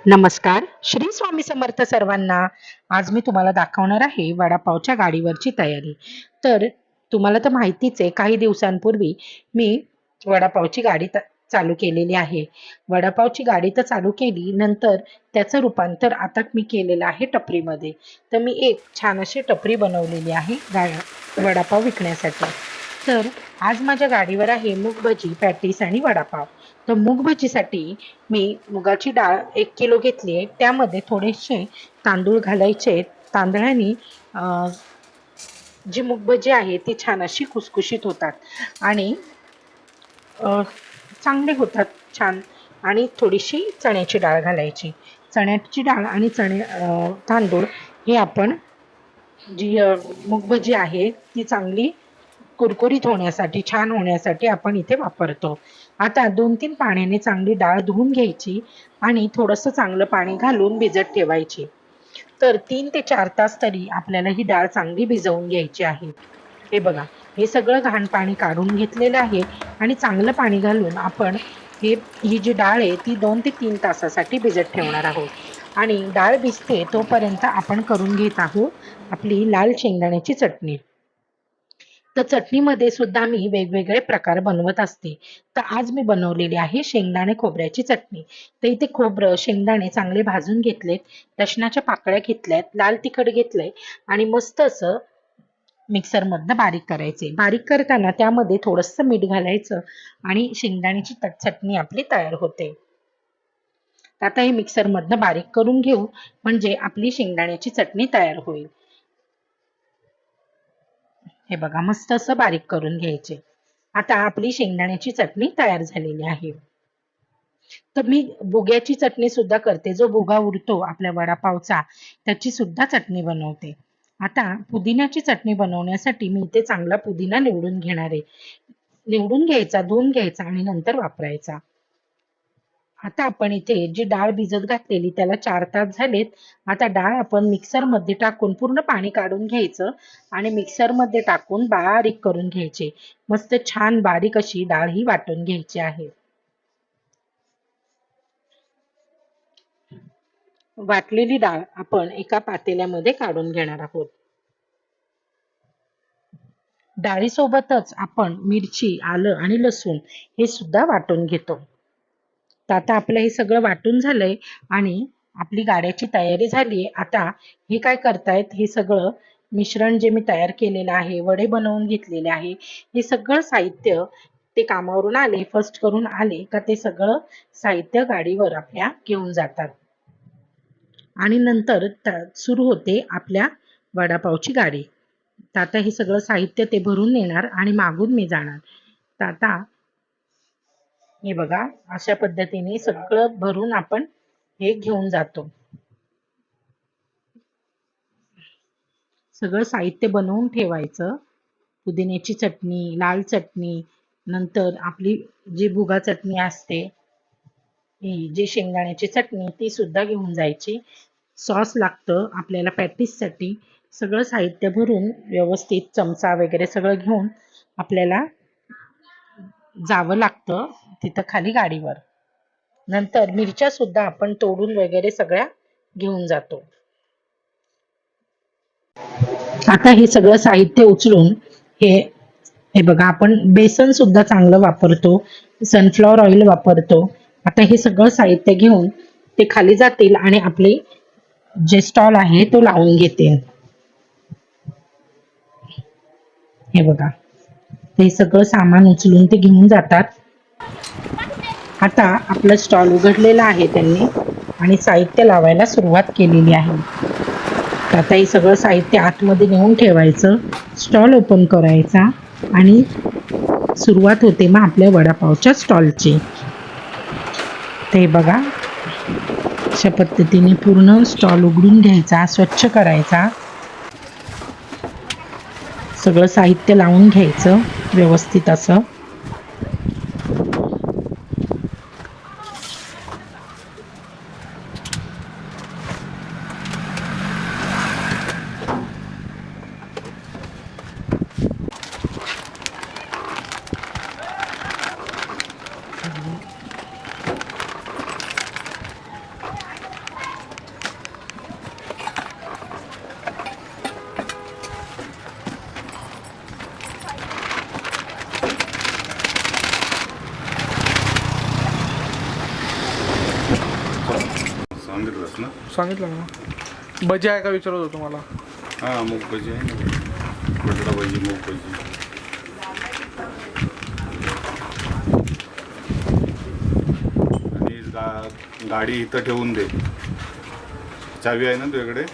नमस्कार, श्री स्वामी समर्थ सर्वांना. आज मी तुम्हाला दाखवणार आहे वडापावच्या गाडीवरची तयारी. तर तुम्हाला तर माहितीच आहे, काही दिवसांपूर्वी मी वडापावची गाडी चालू केलेली आहे. वडापावची गाडी तर चालू केली, नंतर त्याचं रूपांतर आता मी केलेलं आहे टपरीमध्ये. तर मी एक छान अशी टपरी बनवलेली आहे वडापाव विकण्यासाठी. तर आज माझ्या गाडीवर आहे मूग भजी, पॅटीस आणि वडापाव. तर मूग भजीसाठी मी मुगाची डाळ 1 किलो घेतली आहे. त्यामध्ये थोडेसे तांदूळ घालायचे. तांदळाने जी मूग भजी आहे ती छान अशी खुसखुशीत होतात आणि अ, चांगले होतात छान. आणि थोडीशी चण्याची डाळ घालायची. चण्याची डाळ आणि तांदूळ हे आपण जी मूग भजी आहे ती चांगली कुरकुरीत होण्यासाठी, छान होण्यासाठी आपण इथे वापरतो. आता 2-3 पाण्याने चांगली डाळ धुवून घ्यायची आणि थोडंसं चांगलं पाणी घालून भिजत ठेवायची. तर 3 ते 4 तास तरी आपल्याला ही डाळ चांगली भिजवून घ्यायची आहे. हे बघा, हे सगळं घाण पाणी काढून घेतलेलं आहे आणि चांगलं पाणी घालून आपण ही जी डाळ आहे ती 2 ते 3 तासासाठी भिजत ठेवणार आहोत. आणि डाळ भिजते तोपर्यंत आपण करून घेत आहोत आपली लाल शेंगदाण्याची चटणी. तर चटणीमध्ये सुद्धा मी वेगवेगळे प्रकार बनवत असते. तर आज मी बनवलेली आहे शेंगदाणे खोबऱ्याची चटणी. तर इथे खोबरं, शेंगदाणे चांगले भाजून घेतलेत, लसणाच्या पाकळ्या घेतल्यात, लाल तिखट घेतलंय आणि मस्त असं मिक्सरमधनं बारीक करायचे. बारीक करताना त्यामध्ये थोडंसं मीठ घालायचं आणि शेंगदाण्याची चटणी आपली तयार होते. तर आता हे मिक्सरमधनं बारीक करून घेऊ, म्हणजे आपली शेंगदाण्याची चटणी तयार होईल. हे बघा, मस्त असं बारीक करून घ्यायचे. आता आपली शेंगदाण्याची चटणी तयार झालेली आहे. तर मी भुग्याची चटणी सुद्धा करते. जो भुगा उरतो आपल्या वडापावचा त्याची सुद्धा चटणी बनवते. आता पुदिन्याची चटणी बनवण्यासाठी मी इथे चांगला पुदिना निवडून घेणार आहे. निवडून घ्यायचा, धुवून घ्यायचा आणि नंतर वापरायचा. आता आपण इथे जी डाळ भिजत घातलेली त्याला 4 तास झालेत. आता डाळ आपण मिक्सरमध्ये टाकून पूर्ण पाणी काढून घ्यायचं आणि मिक्सरमध्ये टाकून बारीक करून घ्यायचे. मस्त छान बारीक अशी डाळ ही वाटून घ्यायची आहे. वाटलेली डाळ आपण एका पातेल्यामध्ये काढून घेणार आहोत. डाळीसोबतच आपण मिरची, आलं आणि लसूण हे सुद्धा वाटून घेतो. तर आता आपलं हे सगळं वाटून झालंय आणि आपली गाड्याची तयारी झाली. आता हे काय करतायत, हे सगळं मिश्रण जे मी तयार केलेलं आहे, वडे बनवून घेतलेले आहे, हे सगळं साहित्य ते कामावरून आले, फर्स्ट करून आले का ते सगळं साहित्य गाडीवर आपल्या घेऊन जातात आणि नंतर सुरू होते आपल्या वडापावची गाडी. तर आता हे सगळं साहित्य ते भरून नेणार आणि मागून मी जाणार. तर आता हे बघा, अशा पद्धतीने सगळं भरून आपण हे घेऊन जातो. सगळं साहित्य बनवून ठेवायचं. पुदिन्याची चटणी, लाल चटणी, नंतर आपली जी भुगा चटणी असते, ही जी शेंगदाण्याची चटणी ती सुद्धा घेऊन जायची. सॉस लागतं आपल्याला पॅटीससाठी. सगळं साहित्य भरून व्यवस्थित चमचा वगैरे सगळं घेऊन आपल्याला जावं लागतं तिथं खाली गाडीवर. नंतर मिरच्या सुद्धा आपण तोडून वगैरे सगळ्या घेऊन जातो. आता हे सगळं साहित्य उचलून हे हे बघा, आपण बेसन सुद्धा चांगलं वापरतो, सनफ्लॉवर ऑइल वापरतो. आता हे सगळं साहित्य घेऊन ते खाली जातील आणि आपले जे स्टॉल आहे तो लावून घेतील. हे बघा, ते सगळं सामान उचलून ते घेऊन जातात. आता आपलं स्टॉल उघडलेला आहे त्यांनी आणि साहित्य लावायला सुरुवात केलेली आहे. तर आता हे सगळं साहित्य आतमध्ये नेऊन ठेवायचं, स्टॉल ओपन करायचा आणि सुरुवात होते मग आपल्या वडापावच्या स्टॉलची. ते बघा, अशा पद्धतीने पूर्ण स्टॉल उघडून घ्यायचा, स्वच्छ करायचा, सगळं साहित्य लावून घ्यायचं व्यवस्थित असं. सांगितलंस ना. सांगितलं ना. भजी आहे का विचारत होतो तुम्हाला. हां मूग भजी आहे ना. बटाटा भजी मूग भजी. आणि गाडी इथं ठेवून दे. चावी आहे ना तुझ्याकडे.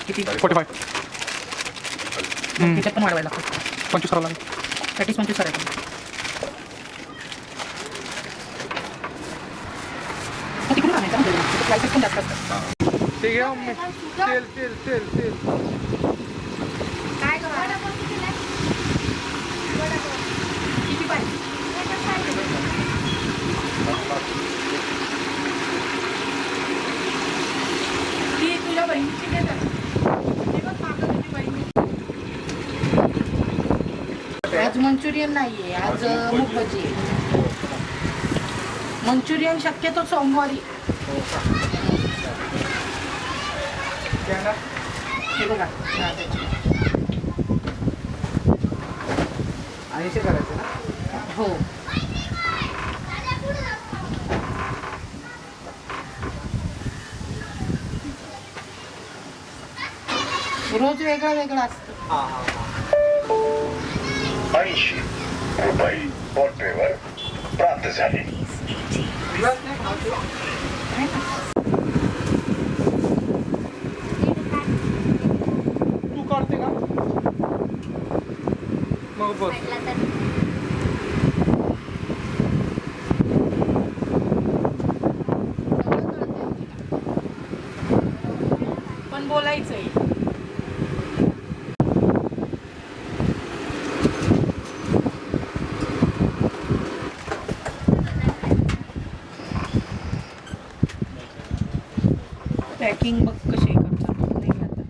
किती 45. त्याच्यात पण वाढवायला लागतं. 25 करावं लागेल. 25 करायचं. तिकडून आणायचं म्हणजे प्राइसेस पण जास्त असतात. ते घ्या मम्मी. तेल तेल तेल तेल. काय किती पाहिजे? ती तुझ्या बहिणीची देतात. आज मंचुरियन नाहीये, आज मूग भजी आहे. मंचुरियन शक्यतो सोमवारी. हे बघा 80 करायचं ना. हो. रोज वेगळं वेगळं असतं. 80 रुपये पोटपेवर प्राप्त झाले. तू काढते का मग बस. पण बोलायचंय. पॅकिंग बघ कशी करतात. नाही आता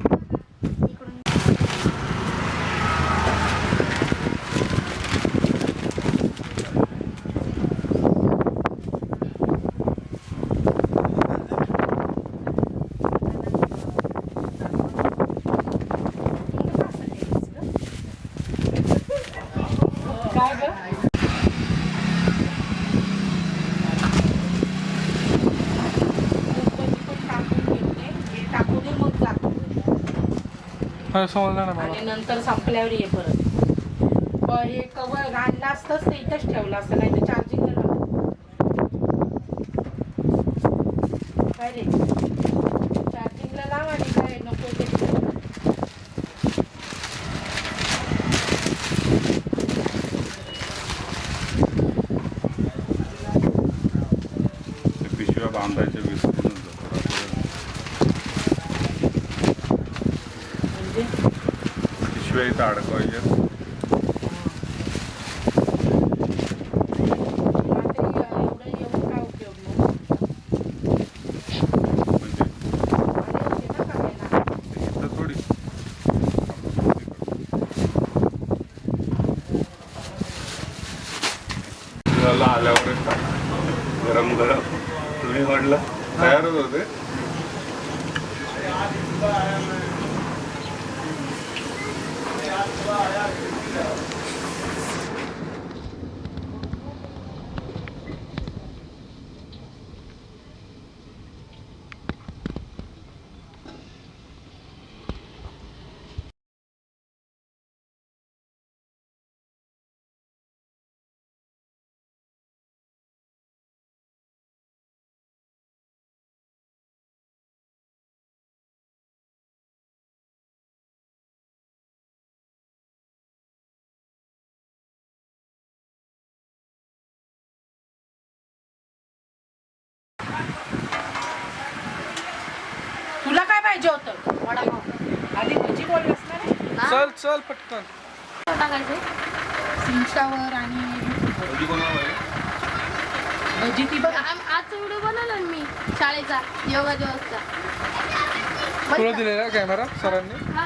काय ग? समजलं ना मला. आणि नंतर संपल्यावर ये परत. हे कवर घाणलं असतंच ते इथंच ठेवलं असतं, नाही तर चार्जिंग काय रे चार्जिंगला लाव आणि काय नको ते पिशव्या बांधायच्या विसरूनच जातात. म्हणजे पिशव्या इथं अडकवायच्या. आल्यावर गरम गरम तुम्ही म्हटलं तयारच होते. पाहिजे होतं वडापाव आधी भजी बोललास ना रे? चल चल पटकन. टाकायचं इंस्टावर आणि YouTubeवर. कधी कोणाला आहे? भजी ती बघ आजचा व्हिडिओ बनवला ना मी शाळेचा योगा दिवसचा. तुला दिलेला कॅमेरा सरांनी. हा